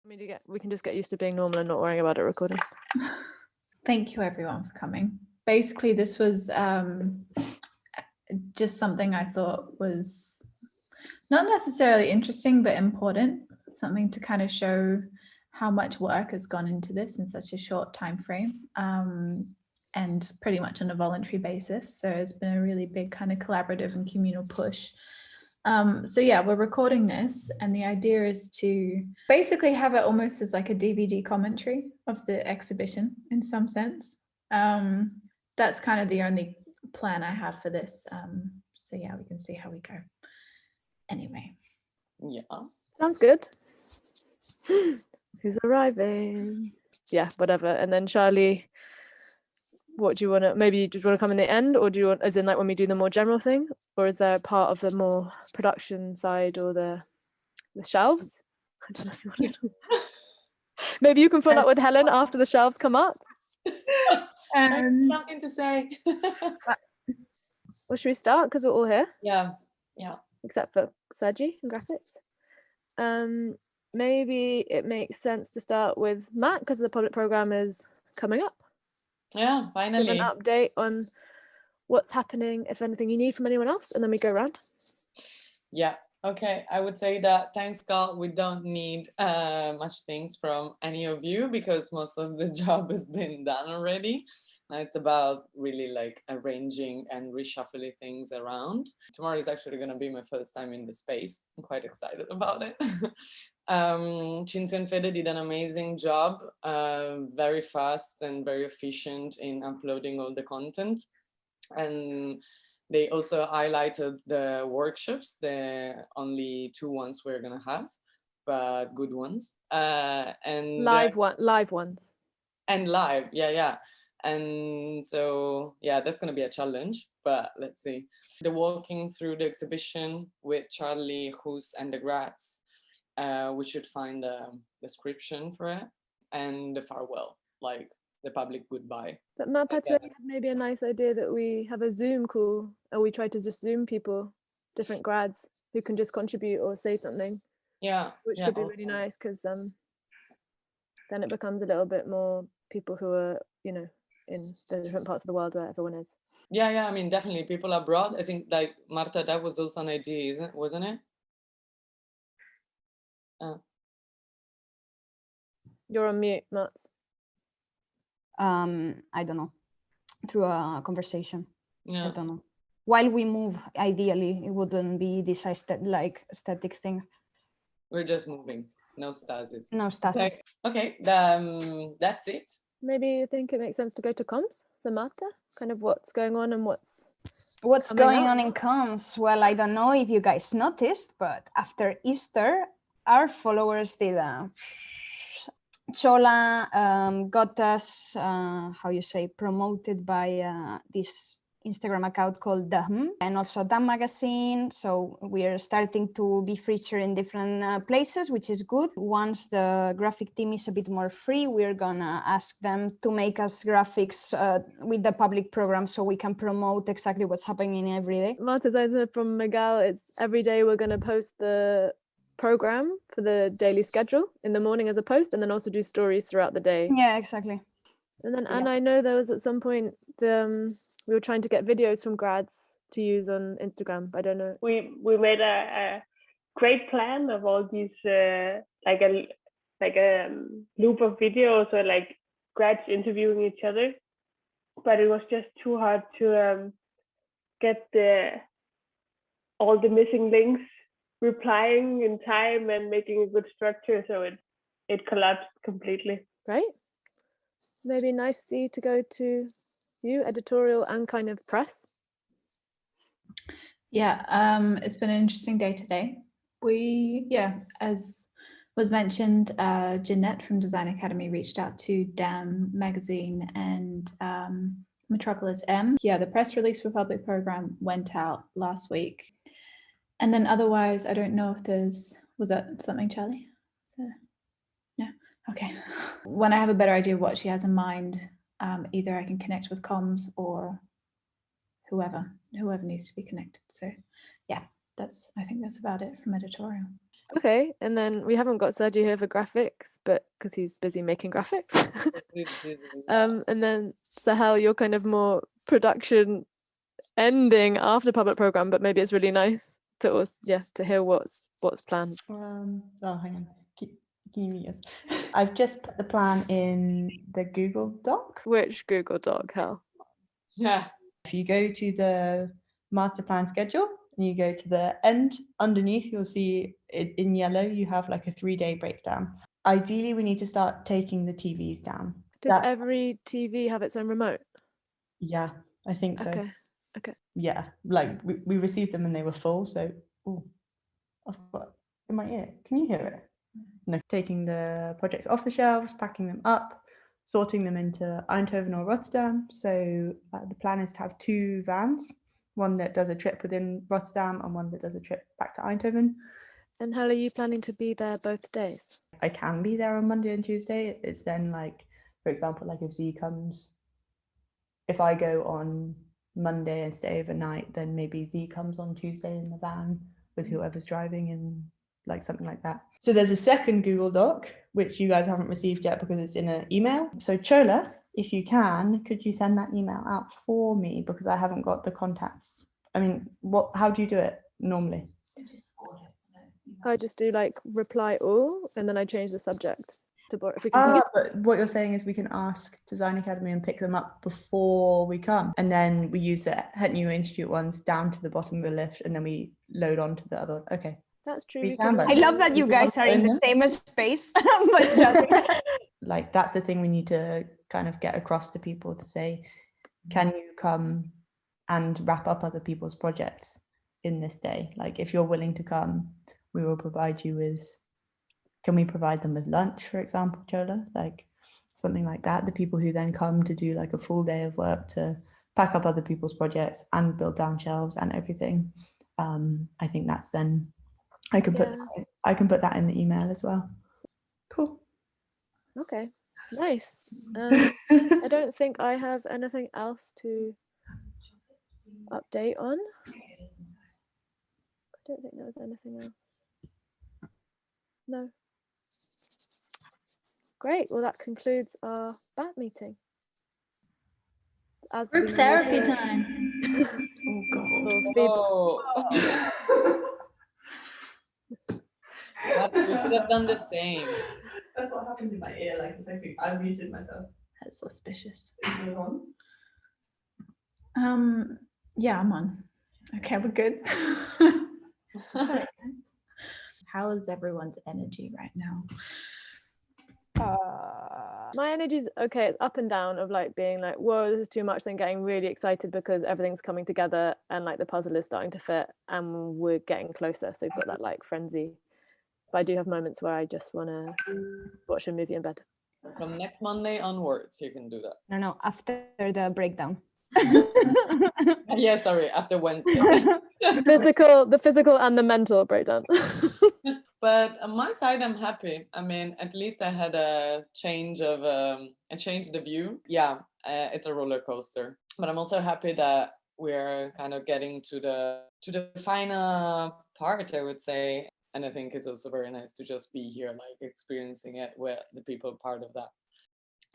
We can just get used to being normal and not worrying about it recording. Thank you everyone for coming. Basically, this was just something I thought was not necessarily interesting, but important. Something to kind of show how much work has gone into this in such a short time frame, and pretty much on a voluntary basis. So it's been a really big kind of collaborative and communal push. So yeah, we're recording this, and the idea is to basically have it almost as like a DVD commentary of the exhibition in some sense. That's kind of the only plan I have for this. So yeah, we can see how we go. Anyway. Yeah. Sounds good. Who's arriving? Yeah, whatever. And then Charlie, what do you want to, maybe you just want to come in the end, or do you want, as in like when we do the more general thing, or is there a part of the more production side or the shelves? I don't know if you want to. Maybe you can follow up with Helen after the shelves come up. Something to say. Well, should we start because we're all here? Yeah. Except for Sergi and graphics. Maybe it makes sense to start with Matt because the public program is coming up. Yeah, finally. Give an update on what's happening, if anything you need from anyone else, and then we go around. Yeah, okay. I would say that thanks God we don't need much things from any of you because most of the job has been done already. It's about really like arranging and reshuffling things around. Tomorrow is actually going to be my first time in the space. I'm quite excited about it. Cinzia and Fede did an amazing job, very fast and very efficient in uploading all the content. And they also highlighted the workshops, the only 2 ones we're going to have, but good ones. And live ones. And live, yeah. And so, yeah, that's going to be a challenge, but let's see. The walking through the exhibition with Charlie, Hus, and the grads, we should find a description for it, and the farewell, like the public goodbye. But Matt had maybe a nice idea that we have a Zoom call, and we try to just Zoom people, different grads, who can just contribute or say something. Yeah. Which could be really nice, because then it becomes a little bit more people who are, in the different parts of the world where everyone is. Yeah, I mean, definitely people abroad. I think, like, Marta, that was also an idea, wasn't it? You're on mute, Mats. I don't know. Through a conversation. Yeah. I don't know. While we move, ideally, it wouldn't be this static thing. We're just moving. No stasis. No stasis. Okay, that's it. Maybe you think it makes sense to go to comms? So Marta, kind of what's going on and what's going on in comms? Well, I don't know if you guys noticed, but after Easter, our followers did Chola got us, promoted by this Instagram account called Dahm, and also Dahm magazine. So we are starting to be featured in different places, which is good. Once the graphic team is a bit more free, we're gonna ask them to make us graphics with the public program so we can promote exactly what's happening every day. Marta's answer from Miguel, it's every day we're gonna post the program for the daily schedule in the morning as a post, and then also do stories throughout the day. Yeah, exactly. And then, and I know there was at some point we were trying to get videos from grads to use on Instagram. I don't know. We made a great plan of all these like a loop of videos or like grads interviewing each other, but it was just too hard to get all the missing links replying in time and making a good structure, so it collapsed completely. Right? Maybe nice to go to you, editorial and kind of press. Yeah, it's been an interesting day today. As was mentioned, Jeanette from Design Academy reached out to Dam Magazine and Metropolis M. Yeah, the press release for public program went out last week. And then otherwise, I don't know if was that something, Charlie? No? Okay. When I have a better idea of what she has in mind, either I can connect with comms or whoever needs to be connected. So yeah, I think that's about it from editorial. Okay, and then we haven't got Sergio here for graphics, but because he's busy making graphics. And then Sahel, you're kind of more production ending after public program, but maybe it's really nice to us, to hear what's planned. Oh, hang on. Can you mute us? I've just put the plan in the Google Doc. Which Google Doc, Hal? Yeah. If you go to the master plan schedule and you go to the end, underneath you'll see it in yellow, you have like a 3-day breakdown. Ideally, we need to start taking the TVs down. Does every TV have its own remote? Yeah, I think so. Okay. Yeah, like we received them and they were full, so I've got in my ear. Can you hear it? No. Taking the projects off the shelves, packing them up, sorting them into Eindhoven or Rotterdam. So the plan is to have 2 vans, one that does a trip within Rotterdam and one that does a trip back to Eindhoven. And how are you planning to be there both days? I can be there on Monday and Tuesday. It's then like, for example, like if Z comes, if I go on Monday and stay overnight, then maybe Z comes on Tuesday in the van with whoever's driving and like something like that. So there's a second Google Doc, which you guys haven't received yet because it's in an email. So Chola, if you can, could you send that email out for me because I haven't got the contacts. I mean, how do you do it normally? I just do like reply all and then I change the subject to if we can. But what you're saying is we can ask Design Academy and pick them up before we come, and then we use the Het Nieuwe Institute ones down to the bottom of the lift, and then we load on to the other one. Okay. That's true. I love that you guys are in the same space, but just like that's the thing we need to kind of get across to people to say, can you come and wrap up other people's projects in this day? Like if you're willing to come, we will provide you with, can we provide them with lunch, for example, Chola? Like something like that. The people who then come to do like a full day of work to pack up other people's projects and build down shelves and everything. I think that's then, I can put that in the email as well. Cool. Okay, nice. I don't think I have anything else to update on. I don't think there was anything else. No. Great. Well, that concludes our BAT meeting. Group therapy time. Oh God. Oh. We could have done the same. That's what happened in my ear. Like I muted myself. That's suspicious. Is it on? Yeah, I'm on. Okay, we're good. How is everyone's energy right now? My energy's okay. It's up and down of like being like, whoa, this is too much, then getting really excited because everything's coming together and like the puzzle is starting to fit and we're getting closer. So we've got that like frenzy. But I do have moments where I just want to watch a movie in bed. From next Monday onwards, you can do that. No, after the breakdown. Yeah, sorry, after Wednesday. The physical and the mental breakdown. But on my side, I'm happy. I mean, at least I had a change of I changed the view. Yeah, it's a roller coaster. But I'm also happy that we're kind of getting to the final part, I would say. And I think it's also very nice to just be here, like experiencing it with the people part of that.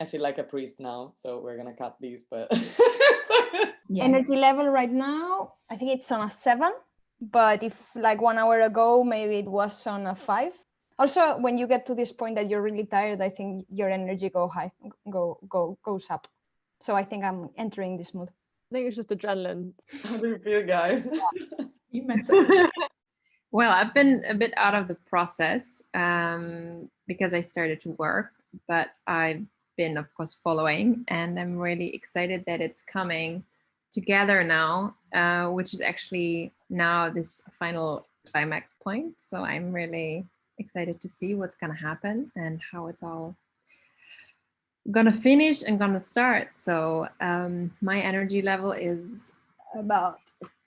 I feel like a priest now, so we're gonna cut these, but yeah. Energy level right now, I think it's on a 7. But if like 1 hour ago, maybe it was on a 5. Also, when you get to this point that you're really tired, I think your energy goes up. So I think I'm entering this mood. I think it's just adrenaline. How do you feel, guys? You mess it. Well, I've been a bit out of the process because I started to work, but I've been, of course, following, and I'm really excited that it's coming together now, which is actually now this final climax point. So I'm really excited to see what's going to happen and how it's all gonna finish and gonna start. So my energy level is about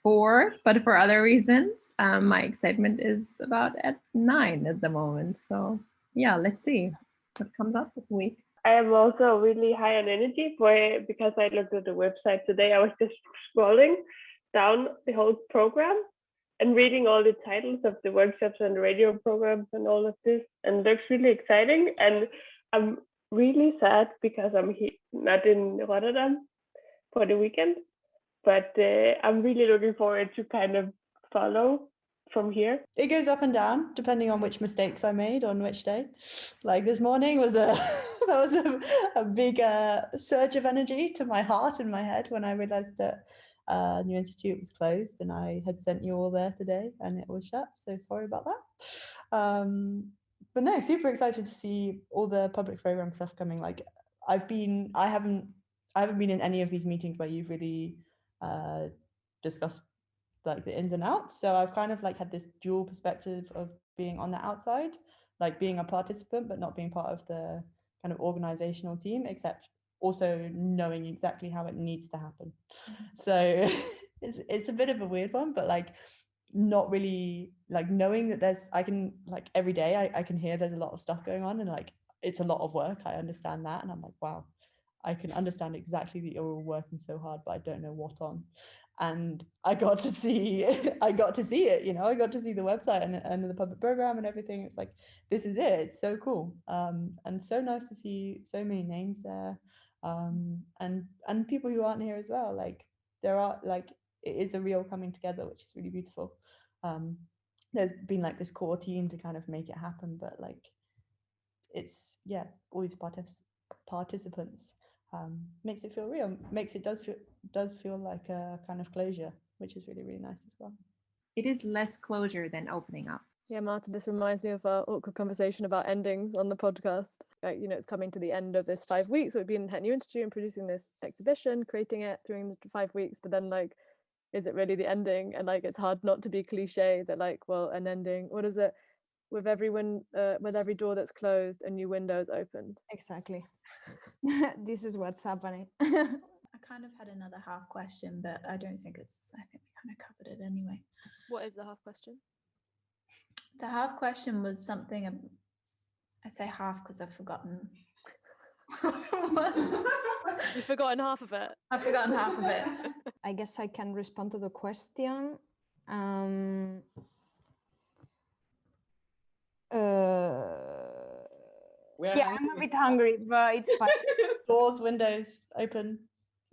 4, but for other reasons, my excitement is about at 9 at the moment. So yeah, let's see what comes up this week. I am also really high on energy because I looked at the website today. I was just scrolling down the whole program and reading all the titles of the workshops and radio programs and all of this, and it looks really exciting. And I'm really sad because I'm not in Rotterdam for the weekend, but I'm really looking forward to kind of follow from here. It goes up and down depending on which mistakes I made on which day. Like this morning was that was a big surge of energy to my heart and my head when I realized that New Institute was closed, and I had sent you all there today and it was shut, so sorry about that. But no, super excited to see all the public program stuff coming. Like I haven't been in any of these meetings where you've really discussed like the ins and outs, so I've kind of like had this dual perspective of being on the outside, like being a participant but not being part of the kind of organizational team, except also knowing exactly how it needs to happen. So it's a bit of a weird one, but like not really like knowing that I can like every day I can hear there's a lot of stuff going on, and like it's a lot of work. I understand that, and I'm like, wow, I can understand exactly that you're all working so hard, but I don't know what on. And I got to see it, I got to see the website and the public program and everything. It's like, this is it. It's so cool. And so nice to see so many names there. And people who aren't here as well. Like there are like, it is a real coming together, which is really beautiful. There's been like this core team to kind of make it happen, but like it's, yeah, all these participants makes it feel real, does feel like a kind of closure, which is really, really nice as well. It is less closure than opening up. Yeah, Marta, this reminds me of our awkward conversation about endings on the podcast. Like, you know, it's coming to the end of this 5 weeks. So we've been at New Institute and producing this exhibition, creating it during the 5 weeks. But then, like, is it really the ending? And like, it's hard not to be cliche that, like, well, an ending. What is it? With every door that's closed, a new window is opened. Exactly. This is what's happening. I kind of had another half question, but I think we kind of covered it anyway. What is the half question? The half question was something, I say half because I've forgotten. You've forgotten half of it. I've forgotten half of it. I guess I can respond to the question. Yeah, I'm a bit hungry, but it's fine. Doors, windows, open.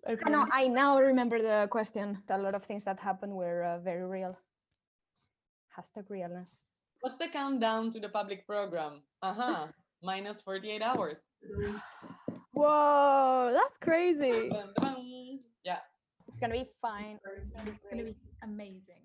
I now remember the question. A lot of things that happened were very real. #realness. What's the countdown to the public program? Minus 48 hours. Whoa, that's crazy. Yeah. It's gonna be fine. It's going to be amazing.